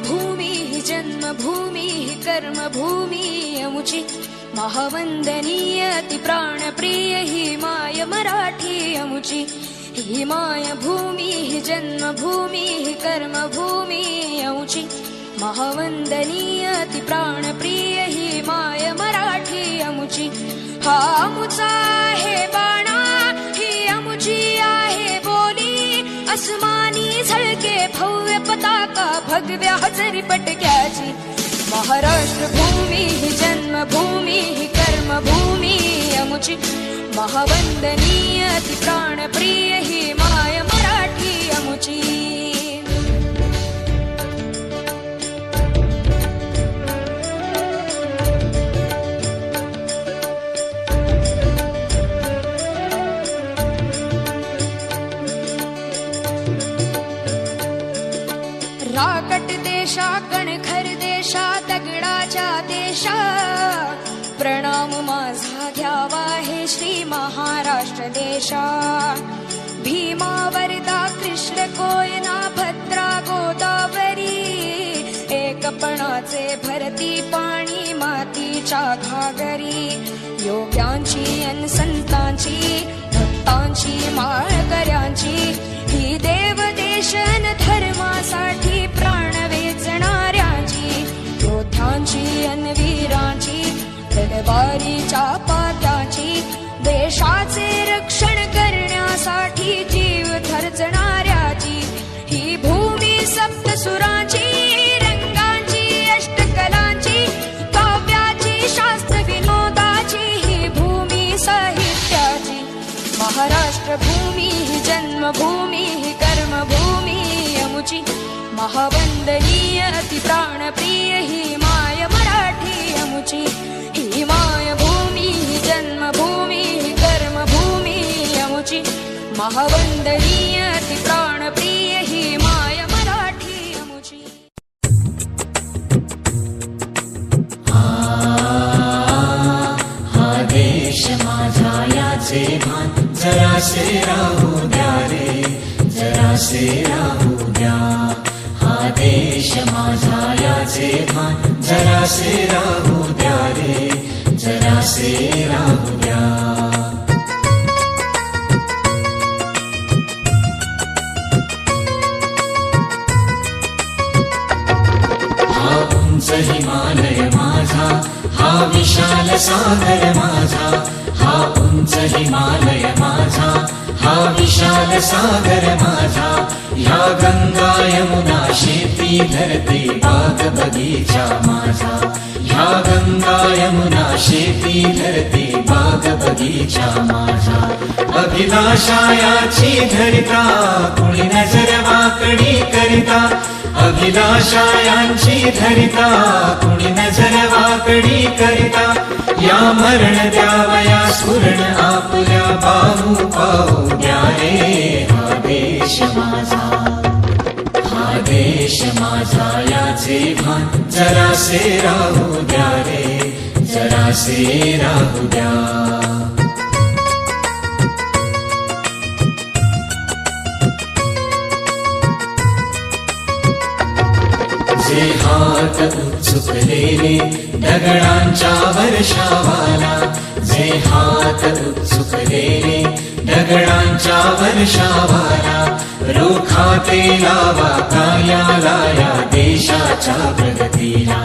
भूमी ही जन्मभूमी ही कर्मभूमी अमुची महावंदनीय अति प्राणप्रिय ही माय मराठी अमुची ही माय भूमी ही जन्मभूमी ही कर्मभूमी अमुची महावंदनीय अति प्राणप्रिय ही माय मराठी अमुची हा अमुचा आहे बाणा ही अमुची आहे बोली अस्मानी झळके भव्य पताका भगव्या हजरी पटक्याची महाराष्ट्र भूमी ही जन्मभूमी ही कर्मभूमी अमुची महावंदनीय अति प्राणप्रिय ही माय मराठी अमुची राकट देशा कणखर देशा दगडाच्या देशा प्रणाम माझा घ्यावा हे श्री महाराष्ट्र देशा भीमा वरदा कृष्ण कोयना भद्रा गोदावरी एकपणाचे भरती पाणी मातीच्या घागरी योग्यांची अन संतांची भक्तांची माळकऱ्यांची ही देव देशन धर्मासाठी प्राण वेचणाऱ्यांची योद्ध्यांची अन वीरांची तलवारीच्या पात्याची देशाचे रक्षण करण्यासाठी जीव खर्चणाऱ्याची ही भूमी सप्तसुरांची रंगांची अष्टकलांची काव्याची शास्त्र विनोदाची ही भूमी साहित्याची महाराष्ट्र भूमी ही जन्मभूमी ही कर्मभूमी अमुची महावंदनीय अति प्राणप्रिय ही माय मराठी अमुची ही माय भूमी ही जन्मभूमी ही कर्मभूमी अमुची महावंदनीय अति प्राणप्रिय ही माय मराठी अमुची हा देश माझा याचे भान जरासे राहू द्या रे जरासे राहू द्या हा देश माझा याचे भान जरासे राहू द्या रे जरासे राहू द्या हा उंच हिमालय माझा हा विशाल सागर माझा हा उंच हिमालय माझा हा विशाल सागर माझा ह्या गंगा यमुना शेती धरती बाग बगीचा माझा ह्या गंगा यमुना शेती धरती बाग बगीचा माझा अभिलाषायाची धरिता कुणी नजर वाकडी करिता अभिलाषायांची धरिता कुणी नजर वाकडी करिता या मरण द्यावया स्फुरण आपुल्या पाहू पाहू द्या रे हा देश माझा हा देश माझा याचे भान जरासे राहू द्या रे जरासे राहू द्या जे हात उत्सुकलेले दगडांच्या वर्षावाला जे हात उत्सुकलेले दगडांच्या वर्षावाला रोखाते लावा कायाला या देशाच्या प्रगतीला